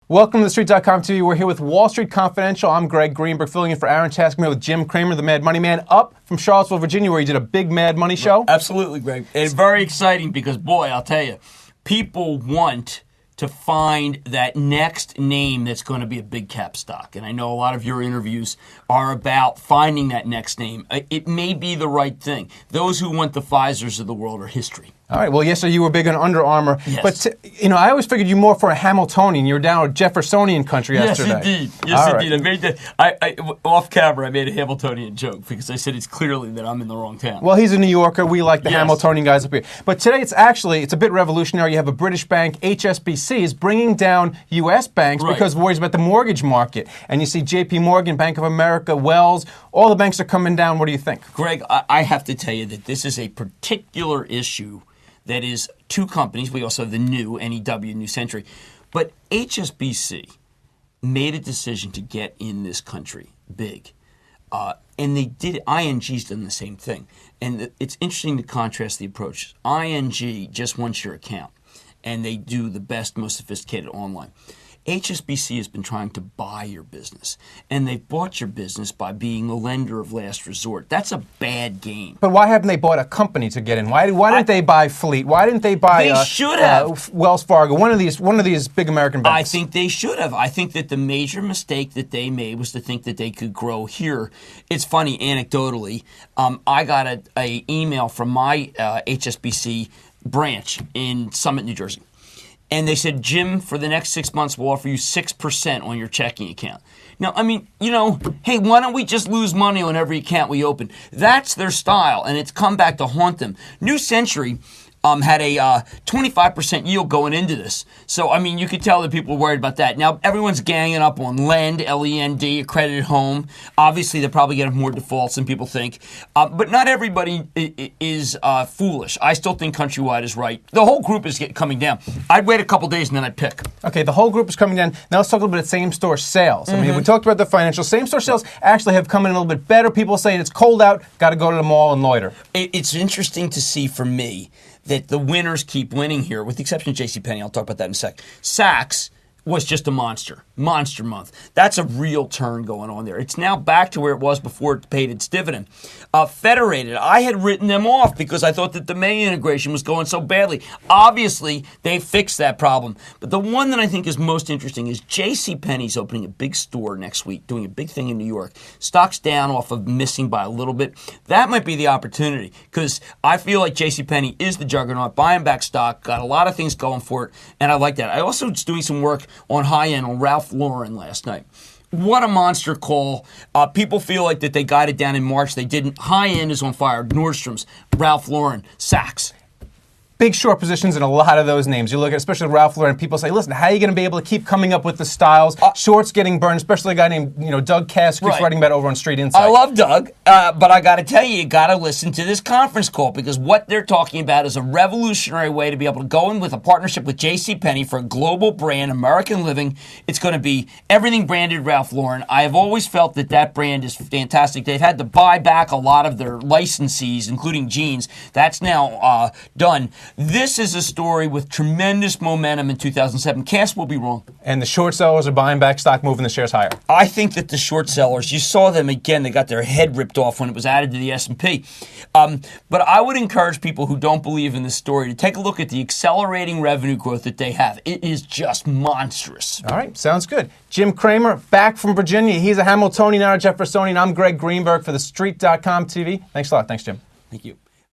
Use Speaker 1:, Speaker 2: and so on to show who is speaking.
Speaker 1: Welcome to the Street.com TV. We're here with Wall Street Confidential. I'm Greg Greenberg, filling in for Aaron Chaskman with Jim Cramer, the Mad Money Man, up from Charlottesville, Virginia, where you did a big Mad Money show.
Speaker 2: Absolutely, Greg. It's very exciting because, boy, I'll tell you, people want to find that next name that's going to be a big cap stock. And I know a lot of your interviews are about finding that next name. It may be the right thing. Those who want the Pfizers of the world are history. All
Speaker 1: right. Well, yesterday you were big on Under Armour.
Speaker 2: Yes.
Speaker 1: But, I always figured you more for a Hamiltonian. You were down with Jeffersonian country yesterday.
Speaker 2: Yes, indeed. Yes, indeed. I made that. Off camera, I made a Hamiltonian joke because I said it's clearly that I'm in the wrong town.
Speaker 1: Well, he's a New Yorker. We like the Hamiltonian guys up here. But today it's a bit revolutionary. You have a British bank, HSBC, is bringing down U.S. banks because of worries about the mortgage market. And you see J.P. Morgan, Bank of America, Wells, all the banks are coming down. What do you think?
Speaker 2: Greg, I have to tell you that this is a particular issue that is two companies. We also have the new NEW, New Century. But HSBC made a decision to get in this country big. And they did it. ING's done the same thing. And it's interesting to contrast the approaches. ING just wants your account, and they do the best, most sophisticated online. HSBC has been trying to buy your business, and they've bought your business by being the lender of last resort. That's a bad game.
Speaker 1: But why haven't they bought a company to get in? Why didn't they buy Fleet? Why didn't they buy
Speaker 2: They should have.
Speaker 1: Wells Fargo, one of these big American banks?
Speaker 2: I think they should have. I think that the major mistake that they made was to think that they could grow here. It's funny, anecdotally, I got an email from my HSBC branch in Summit, New Jersey. And they said, Jim, for the next 6 months, we'll offer you 6% on your checking account. Now, I mean, hey, why don't we just lose money on every account we open? That's their style, and it's come back to haunt them. New Century had a 25% yield going into this. So, I mean, you could tell that people are worried about that. Now, everyone's ganging up on Lend, L-E-N-D, accredited home. Obviously, they're probably getting more defaults than people think. But not everybody is foolish. I still think Countrywide is right. The whole group is coming down. I'd wait a couple days and then I'd pick.
Speaker 1: Okay, the whole group is coming down. Now let's talk a little bit of same-store sales. I mean, we talked about the financial. Same-store sales actually have come in a little bit better. People are saying it's cold out, got to go to the mall and loiter.
Speaker 2: It's interesting to see for me that the winners keep winning here, with the exception of JCPenney. I'll talk about that in a sec. Saks was just a monster month. That's a real turn going on there. It's now back to where it was before it paid its dividend. Federated, I had written them off because I thought that the May integration was going so badly. Obviously, they fixed that problem. But the one that I think is most interesting is JCPenney's opening a big store next week, doing a big thing in New York. Stock's down off of missing by a little bit. That might be the opportunity because I feel like JCPenney is the juggernaut, buying back stock, got a lot of things going for it, and I like that. I also was doing some work on high-end on Ralph Lauren last night. What a monster call. People feel like that they got it down in March. They didn't. High-end is on fire. Nordstrom's, Ralph Lauren, Saks.
Speaker 1: Big short positions in a lot of those names. You look at, especially Ralph Lauren, people say, listen, how are you going to be able to keep coming up with the styles? Shorts getting burned, especially a guy named Doug Cass keeps writing about over on Street Insight.
Speaker 2: I love Doug, but I got to tell you got to listen to this conference call because what they're talking about is a revolutionary way to be able to go in with a partnership with JCPenney for a global brand, American Living. It's going to be everything branded Ralph Lauren. I have always felt that brand is fantastic. They've had to buy back a lot of their licensees, including jeans. That's now done. This is a story with tremendous momentum in 2007. Cass will be wrong.
Speaker 1: And the short sellers are buying back stock, moving the shares higher.
Speaker 2: I think that the short sellers, you saw them again, they got their head ripped off when it was added to the S&P. But I would encourage people who don't believe in this story to take a look at the accelerating revenue growth that they have. It is just monstrous.
Speaker 1: All right, sounds good. Jim Cramer, back from Virginia. He's a Hamiltonian, not a Jeffersonian. I'm Greg Greenberg for the Street.com TV. Thanks a lot. Thanks, Jim.
Speaker 2: Thank you.